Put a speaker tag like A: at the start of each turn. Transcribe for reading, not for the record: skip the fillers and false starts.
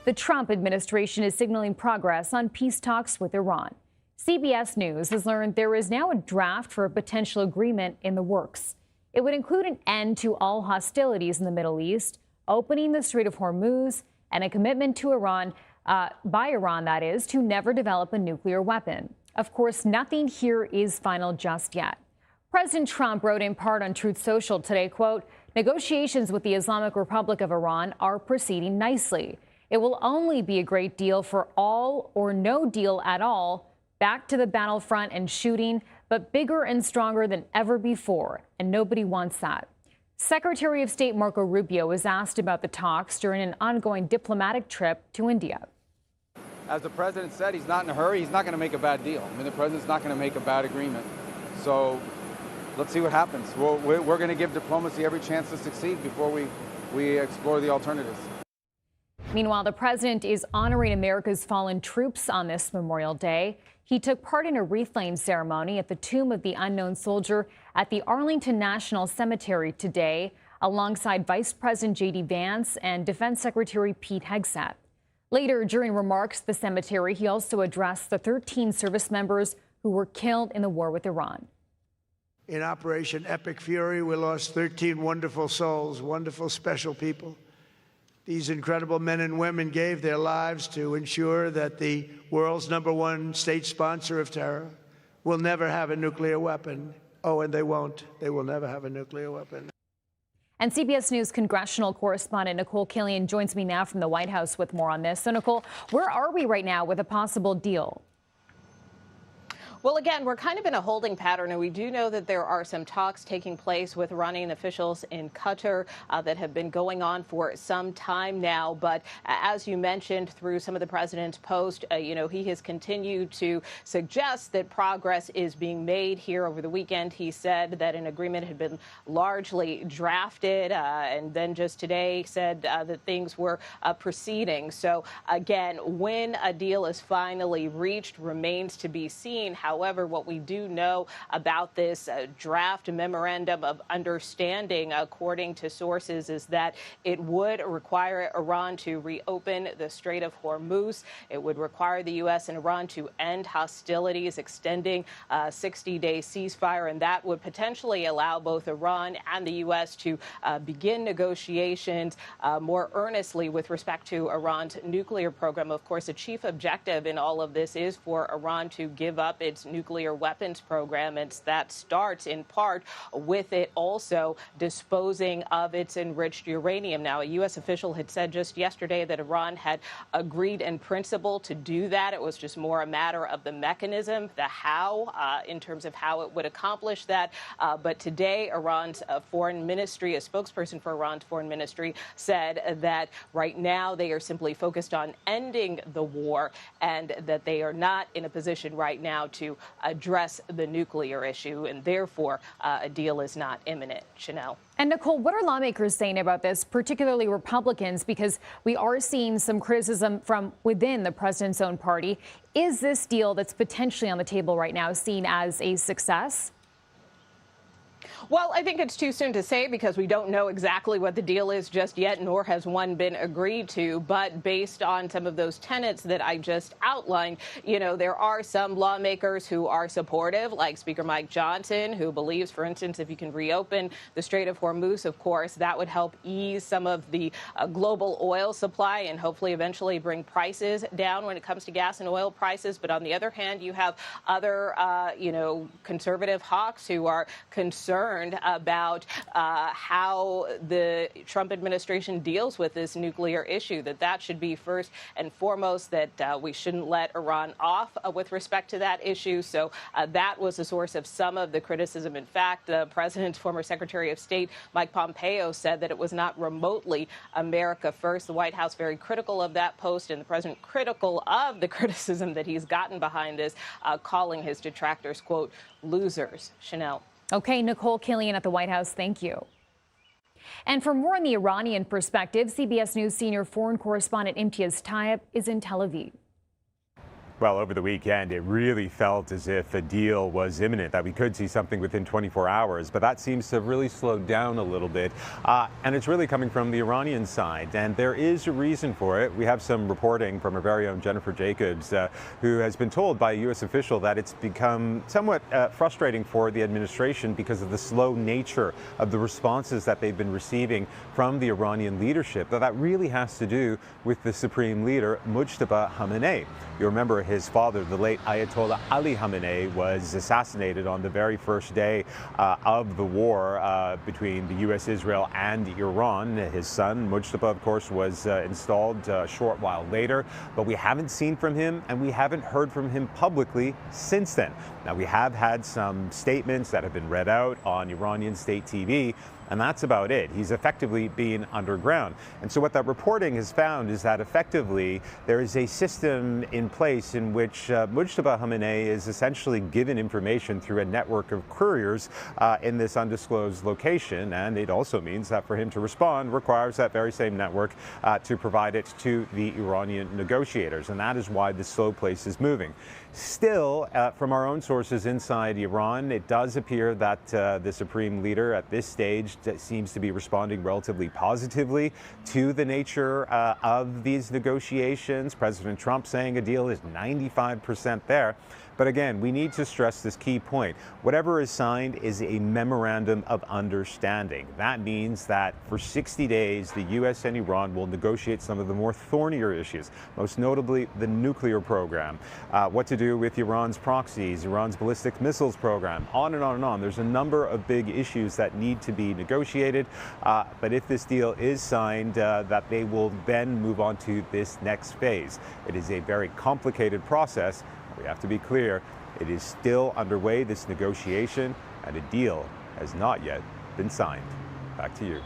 A: The Trump administration is signaling progress on peace talks with Iran. CBS News has learned there is now a draft for a potential agreement in the works. It would include an end to all hostilities in the Middle East, opening the Strait of Hormuz, and a commitment to Iran, by Iran, that is, to never develop a nuclear weapon. Of course, nothing here is final just yet. President Trump wrote in part on Truth Social today, quote, "Negotiations with the Islamic Republic of Iran are proceeding nicely. It will only be a great deal for all or no deal at all, back to the battlefront and shooting, but bigger and stronger than ever before, and nobody wants that." Secretary of State Marco Rubio was asked about the talks during an ongoing diplomatic trip to India.
B: As the president said, he's not in a hurry. He's not going to make a bad deal. I mean, the president's not going to make a bad agreement. So let's see what happens. We're going to give diplomacy every chance to succeed before we explore the alternatives.
A: Meanwhile, the president is honoring America's fallen troops on this Memorial Day. He took part in a wreath-laying ceremony at the Tomb of the Unknown Soldier at the Arlington National Cemetery today, alongside Vice President J.D. Vance and Defense Secretary Pete Hegseth. Later, during remarks at the cemetery, he also addressed the 13 service members who were killed in the war with Iran.
C: In Operation Epic Fury, we lost 13 wonderful souls, wonderful, special people. These incredible men and women gave their lives to ensure that the world's #1 state sponsor of terror will never have a nuclear weapon. Oh, and they won't. They will never have a nuclear weapon.
A: And CBS News congressional correspondent Nikole Killion joins me now from the White House with more on this. So, Nikole, where are we right now with a possible deal?
D: Well, again, we're kind of in a holding pattern, and we do know that there are some talks taking place with Iranian officials in Qatar that have been going on for some time now. But as you mentioned, through some of the president's post, he has continued to suggest that progress is being made here over the weekend. He said that an agreement had been largely drafted, and then just today said that things were proceeding. So, again, when a deal is finally reached remains to be seen. However, what we do know about this draft memorandum of understanding, according to sources, is that it would require Iran to reopen the Strait of Hormuz. It would require the U.S. and Iran to end hostilities, extending a 60-day ceasefire, and that would potentially allow both Iran and the U.S. to begin negotiations more earnestly with respect to Iran's nuclear program. Of course, the chief objective in all of this is for Iran to give up its nuclear weapons program, and that starts in part with it also disposing of its enriched uranium. Now, a U.S. official had said just yesterday that Iran had agreed in principle to do that. It was just more a matter of the mechanism, the how, in terms of how it would accomplish that. But today, Iran's foreign ministry, a spokesperson for Iran's foreign ministry, said that right now they are simply focused on ending the war and that they are not in a position right now to address the nuclear issue, and therefore a deal is not imminent. Chanel.
A: And Nikole, what are lawmakers saying about this, particularly Republicans, because we are seeing some criticism from within the president's own party? Is this deal that's potentially on the table right now seen as a success?
D: Well, I think it's too soon to say because we don't know exactly what the deal is just yet, nor has one been agreed to. But based on some of those tenets that I just outlined, there are some lawmakers who are supportive, like Speaker Mike Johnson, who believes, for instance, if you can reopen the Strait of Hormuz, of course, that would help ease some of the global oil supply and hopefully eventually bring prices down when it comes to gas and oil prices. But on the other hand, you have other, conservative hawks who are concerned about how the Trump administration deals with this nuclear issue, that should be first and foremost, that we shouldn't let Iran off with respect to that issue. So that was the source of some of the criticism. In fact, the president's former Secretary of State, Mike Pompeo, said that it was not remotely America first. The White House very critical of that post, and the president critical of the criticism that he's gotten behind this, calling his detractors, quote, losers. Chanel.
A: Okay, Nikole Killion at the White House, thank you. And for more on the Iranian perspective, CBS News senior foreign correspondent Imtiaz Tyab is in Tel Aviv.
E: Well, over the weekend, it really felt as if a deal was imminent, that we could see something within 24 hours. But that seems to have really slowed down a little bit. And it's really coming from the Iranian side. And there is a reason for it. We have some reporting from our very own Jennifer Jacobs, who has been told by a U.S. official that it's become somewhat frustrating for the administration because of the slow nature of the responses that they've been receiving from the Iranian leadership. But that really has to do with the supreme leader, Mujtaba Khamenei. You remember his father, the late Ayatollah Ali Khamenei, was assassinated on the very first day of the war between the U.S. Israel and Iran. His son, Mujtaba, of course, was installed a short while later, but we haven't seen from him and we haven't heard from him publicly since then. Now, we have had some statements that have been read out on Iranian state TV, and that's about it. He's effectively being underground. And so what that reporting has found is that effectively there is a system in place in which Mujtaba Khamenei is essentially given information through a network of couriers in this undisclosed location. And it also means that for him to respond requires that very same network to provide it to the Iranian negotiators. And that is why the slow pace is moving. Still, from our own sources inside Iran, it does appear that the supreme leader at this stage seems to be responding relatively positively to the nature of these negotiations. President Trump saying a deal is 95% there. But again, we need to stress this key point. Whatever is signed is a memorandum of understanding. That means that for 60 days, the U.S. and Iran will negotiate some of the more thornier issues, most notably the nuclear program, what to do with Iran's proxies, Iran's ballistic missiles program, on and on and on. There's a number of big issues that need to be negotiated. But if this deal is signed, that they will then move on to this next phase. It is a very complicated process. We have to be clear, it is still underway, this negotiation, and a deal has not yet been signed. Back to you.